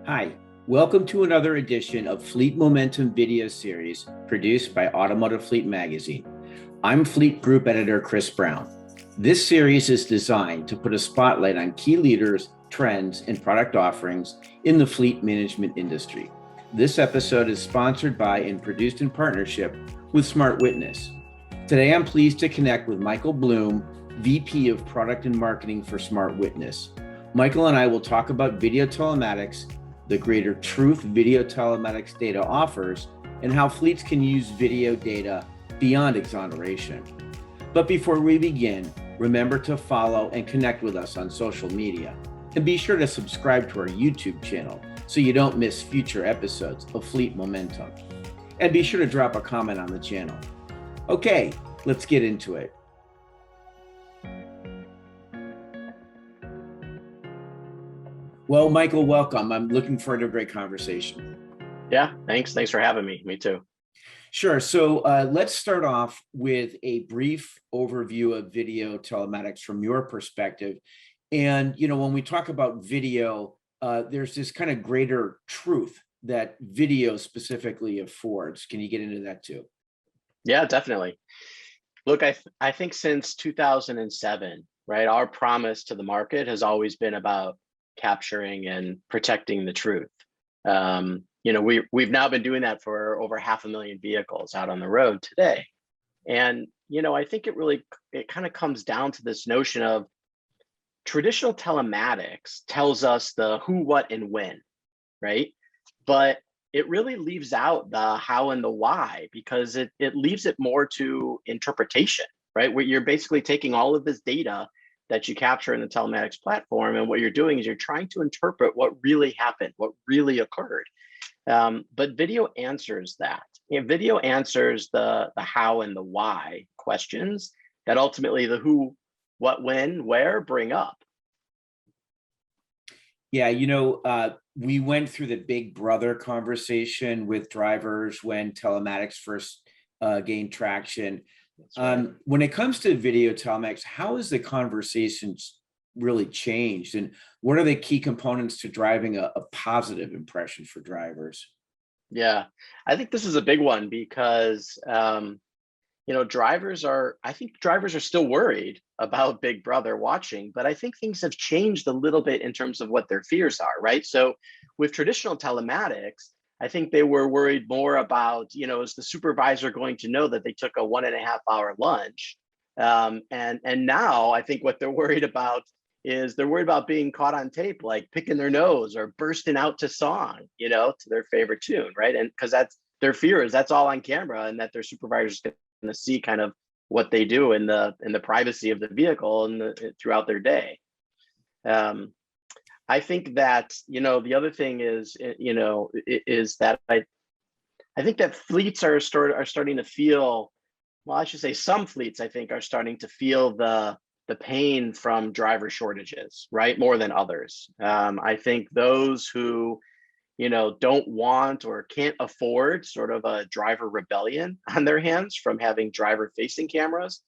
Hi, welcome to another edition of Fleet Momentum video series produced by Automotive Fleet Magazine. I'm Fleet Group Editor Chris Brown. This series is designed to put a spotlight on key leaders, trends, and product offerings in the fleet management industry. This episode is sponsored by and produced in partnership with SmartWitness. Today, I'm pleased to connect with Michael Bloom, VP of Product and Marketing for SmartWitness. Michael and I will talk about video telematics, the greater truth video telematics data offers, and how fleets can use video data beyond exoneration. But before we begin, remember to follow and connect with us on social media. And be sure to subscribe to our YouTube channel so you don't miss future episodes of Fleet Momentum. And be sure to drop a comment on the channel. Okay, let's get into it. Well, Michael, welcome. I'm looking forward to a great conversation. Yeah, thanks. Thanks for having me. Me too. Sure. So let's start off with a brief overview of video telematics from your perspective. And, when we talk about video, there's this kind of greater truth that video specifically affords. Can you get into that too? Yeah, definitely. Look, I think since 2007, right, our promise to the market has always been about capturing and protecting the truth. We've now been doing that for over 500,000 vehicles out on the road today. And, I think it kind of comes down to this notion of traditional telematics tells us the who, what, and when, right? But it really leaves out the how and the why, because it leaves it more to interpretation, right? Where you're basically taking all of this data that you capture in the telematics platform, and what you're doing is you're trying to interpret what really happened, what really occurred. But video answers that. Video answers the how and the why questions that ultimately the who, what, when, where bring up. Yeah, we went through the big brother conversation with drivers when telematics first gained traction. Right. When it comes to video telematics, how has the conversations really changed? And what are the key components to driving a positive impression for drivers? Yeah, I think this is a big one because, drivers are still worried about Big Brother watching, but I think things have changed a little bit in terms of what their fears are, right? So with traditional telematics, I think they were worried more about, is the supervisor going to know that they took a 1.5-hour lunch? And now I think what they're worried about is they're worried about being caught on tape, like picking their nose or bursting out to song, to their favorite tune, right? And because that's their fear is that's all on camera, and that their supervisor is going to see kind of what they do in the privacy of the vehicle and throughout their day. I think that, the other thing is, is that I think that fleets are starting to feel, well, I should say some fleets, I think, are starting to feel the pain from driver shortages, right? More than others. I think those who, don't want or can't afford sort of a driver rebellion on their hands from having driver facing cameras.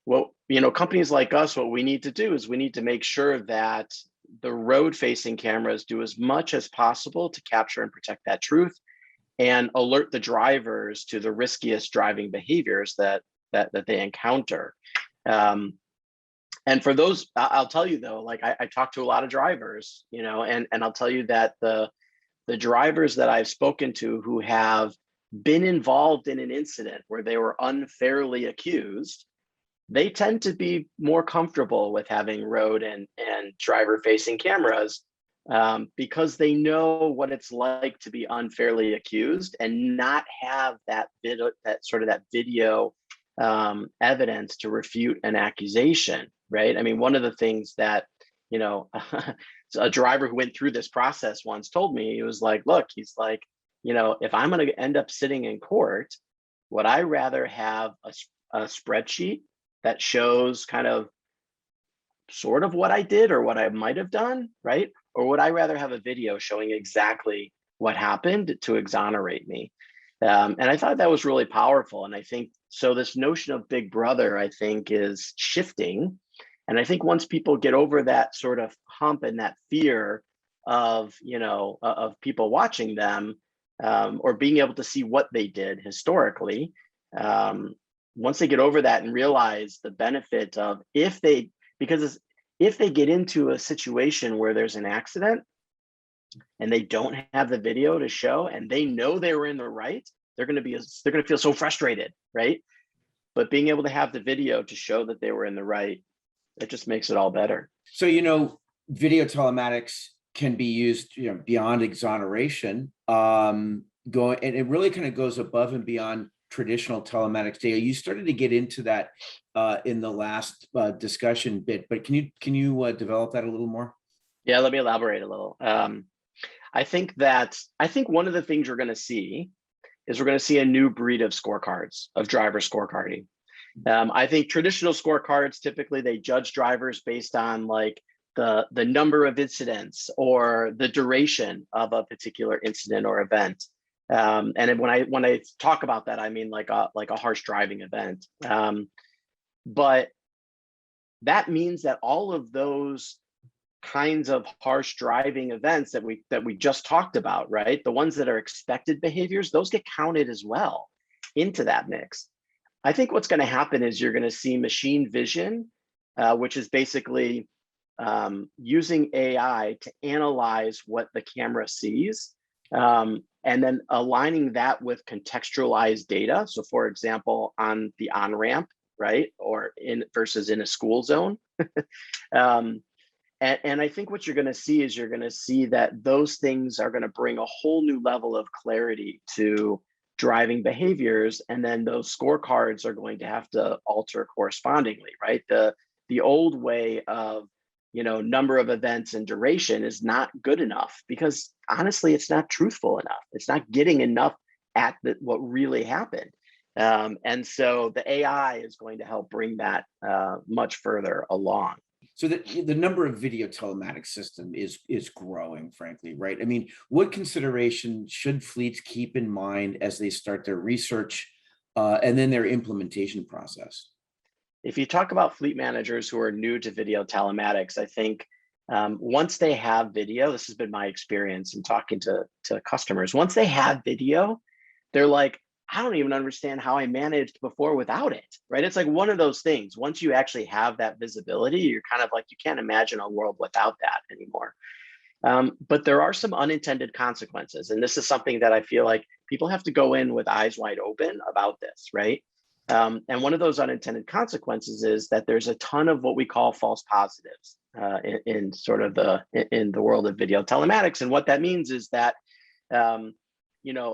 Well, companies like us, what we need to do is we need to make sure that the road-facing cameras do as much as possible to capture and protect that truth and alert the drivers to the riskiest driving behaviors that they encounter. And for those, I'll tell you though, like I talk to a lot of drivers, and I'll tell you that the drivers that I've spoken to who have been involved in an incident where they were unfairly accused, they tend to be more comfortable with having road and driver facing cameras because they know what it's like to be unfairly accused and not have that video evidence to refute an accusation, right? I mean, one of the things that, a driver who went through this process once told me, he was like, look, he's like, if I'm going to end up sitting in court, would I rather have a spreadsheet that shows kind of sort of what I did or what I might have done, right? Or would I rather have a video showing exactly what happened to exonerate me? And I thought that was really powerful. And I think, so this notion of Big Brother, I think, is shifting. And I think once people get over that sort of hump and that fear of, of people watching them, or being able to see what they did historically. Once they get over that and realize the benefit of because if they get into a situation where there's an accident and they don't have the video to show and they know they were in the right, they're going to feel so frustrated, right? But being able to have the video to show that they were in the right, it just makes it all better. So, video telematics can be used, beyond exoneration, and it really kind of goes above and beyond traditional telematics data. You started to get into that in the last discussion bit, but can you develop that a little more? Yeah, let me elaborate a little. I think one of the things we're going to see is we're going to see a new breed of scorecards, of driver scorecarding. I think traditional scorecards, typically they judge drivers based on like the number of incidents or the duration of a particular incident or event. And when I talk about that, I mean like a harsh driving event. But that means that all of those kinds of harsh driving events that we just talked about, right? The ones that are expected behaviors, those get counted as well into that mix. I think what's going to happen is you're going to see machine vision, which is basically using AI to analyze what the camera sees, and then aligning that with contextualized data. So for example, on the on-ramp, right? Or versus in a school zone. And I think what you're going to see is you're going to see that those things are going to bring a whole new level of clarity to driving behaviors. And then those scorecards are going to have to alter correspondingly, right? The old way of, number of events and duration is not good enough because honestly, it's not truthful enough. It's not getting enough at what really happened. And so the AI is going to help bring that much further along. So the number of video telematics system is growing, frankly, right? I mean, what consideration should fleets keep in mind as they start their research and then their implementation process? If you talk about fleet managers who are new to video telematics, I think once they have video, this has been my experience in talking to customers, once they have video, they're like, I don't even understand how I managed before without it, right? It's like one of those things. Once you actually have that visibility, you're kind of like, you can't imagine a world without that anymore. But there are some unintended consequences. And this is something that I feel like people have to go in with eyes wide open about this, right? And one of those unintended consequences is that there's a ton of what we call false positives in sort of in the world of video telematics. And what that means is that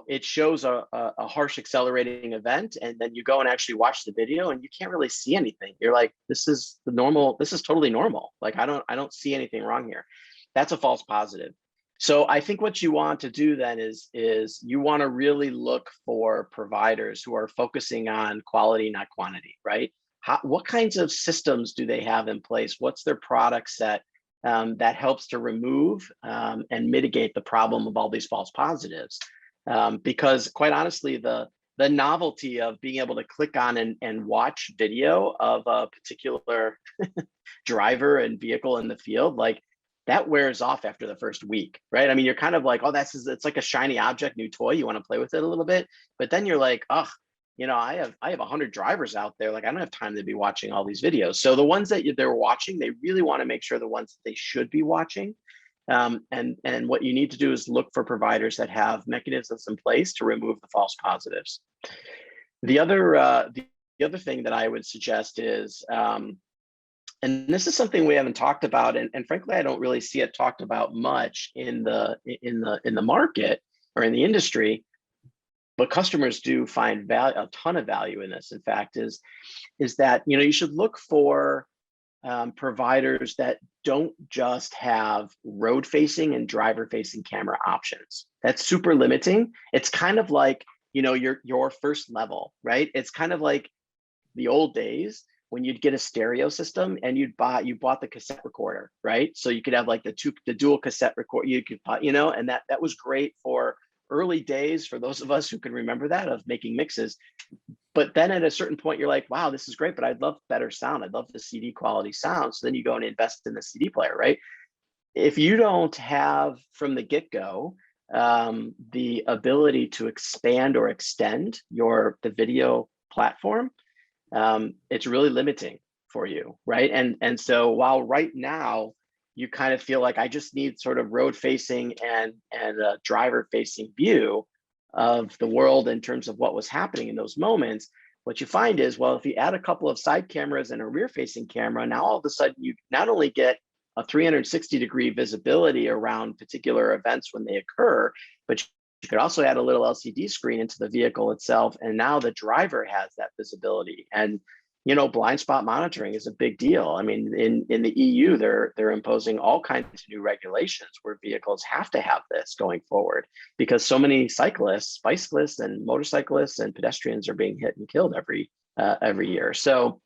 it shows a harsh accelerating event, and then you go and actually watch the video and you can't really see anything. You're like, this is totally normal. Like, I don't see anything wrong here. That's a false positive. So I think what you want to do then is you want to really look for providers who are focusing on quality, not quantity, right? What kinds of systems do they have in place? What's their product set that helps to remove and mitigate the problem of all these false positives? Because quite honestly, the novelty of being able to click on and watch video of a particular driver and vehicle in the field, like that wears off after the first week, right? I mean, you're kind of like, oh, it's like a shiny object, new toy. You want to play with it a little bit, but then you're like, oh, I have 100 drivers out there. Like, I don't have time to be watching all these videos. So the ones that they're watching, they really want to make sure the ones that they should be watching. And what you need to do is look for providers that have mechanisms in place to remove the false positives. The other thing that I would suggest is, and this is something we haven't talked about, and frankly, I don't really see it talked about much in the market or in the industry, but customers do find a ton of value in this. In fact, is that you should look for providers that don't just have road-facing and driver-facing camera options. That's super limiting. It's kind of like your first level, right? It's kind of like the old days when you'd get a stereo system and you bought the cassette recorder, right? So you could have like the dual cassette record. You could and that was great for early days for those of us who can remember that, of making mixes. But then at a certain point, you're like, wow, this is great, but I'd love better sound. I'd love the CD quality sound. So then you go and invest in the CD player, right? if you don't have from the get-go the ability to expand or extend the video platform, it's really limiting for you, right? And so while right now you kind of feel like I just need sort of road facing and a driver facing view of the world in terms of what was happening in those moments, what you find is, well, if you add a couple of side cameras and a rear facing camera, now all of a sudden you not only get a 360-degree visibility around particular events when they occur, but you could also add a little LCD screen into the vehicle itself. And now the driver has that visibility. And, you know, blind spot monitoring is a big deal. I mean, in the EU, they're imposing all kinds of new regulations where vehicles have to have this going forward, because so many cyclists, bicyclists and motorcyclists and pedestrians are being hit and killed every year. So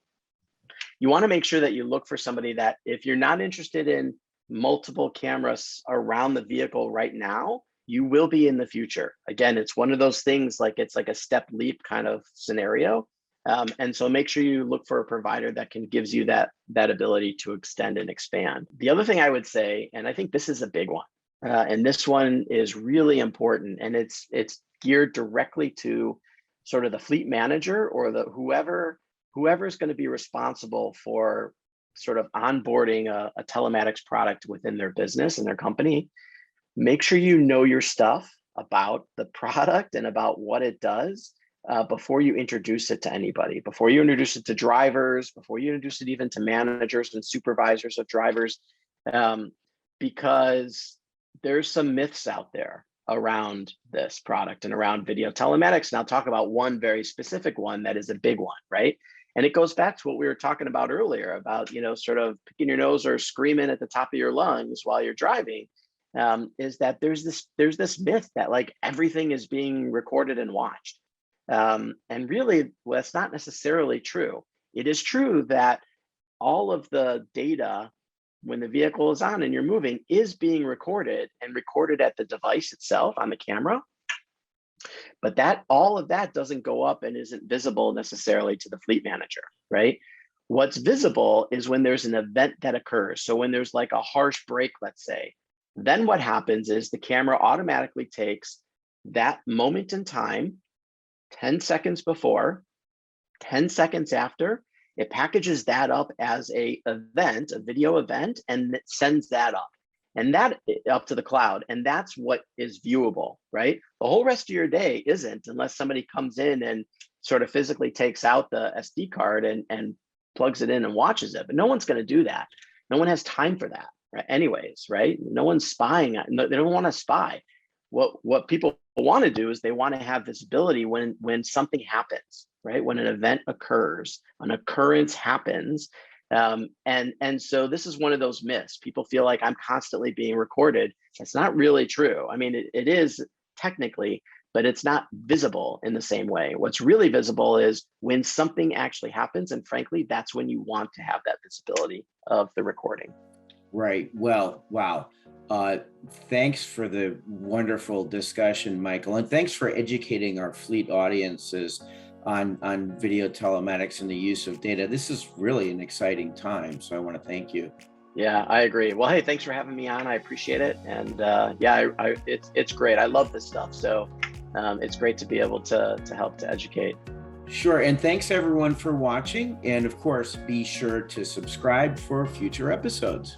you want to make sure that you look for somebody that, if you're not interested in multiple cameras around the vehicle right now, you will be in the future. Again, it's one of those things, like it's like a step leap kind of scenario. And so make sure you look for a provider that gives you that ability to extend and expand. The other thing I would say, and I think this is a big one, and this one is really important, and it's geared directly to sort of the fleet manager or the whoever's going to be responsible for sort of onboarding a telematics product within their business and their company. Make sure you know your stuff about the product and about what it does before you introduce it to anybody, before you introduce it to drivers, before you introduce it even to managers and supervisors of drivers, because there's some myths out there around this product and around video telematics. And I'll talk about one very specific one that is a big one, right? And it goes back to what we were talking about earlier about, you know, sort of picking your nose or screaming at the top of your lungs while you're driving, is that there's this myth that like everything is being recorded and watched. And really, well, that's not necessarily true. It is true that all of the data when the vehicle is on and you're moving is being recorded and recorded at the device itself on the camera. But that all of that doesn't go up and isn't visible necessarily to the fleet manager, right? What's visible is when there's an event that occurs. So when there's like a harsh brake, let's say, then what happens is the camera automatically takes that moment in time, 10 seconds before, 10 seconds after, it packages that up as a video event, and it sends that up. And that up to the cloud, and that's what is viewable, right? The whole rest of your day isn't, unless somebody comes in and sort of physically takes out the SD card and plugs it in and watches it. But no one's going to do that. No one has time for that, right? Anyways, right? No one's spying. They don't want to spy. What people want to do is they want to have visibility when something happens, right? When an event occurs, an occurrence happens. And so this is one of those myths. People feel like I'm constantly being recorded. It's not really true. I mean, it is technically, but it's not visible in the same way. What's really visible is when something actually happens. And frankly, that's when you want to have that visibility of the recording. Right. Well, wow. Thanks for the wonderful discussion, Michael. And thanks for educating our fleet audiences on video telematics and the use of data. This is really an exciting time. So I want to thank you. Yeah, I agree. Well, hey, thanks for having me on. I appreciate it. And it's great. I love this stuff. So it's great to be able to help to educate. Sure. And thanks everyone for watching. And of course, be sure to subscribe for future episodes.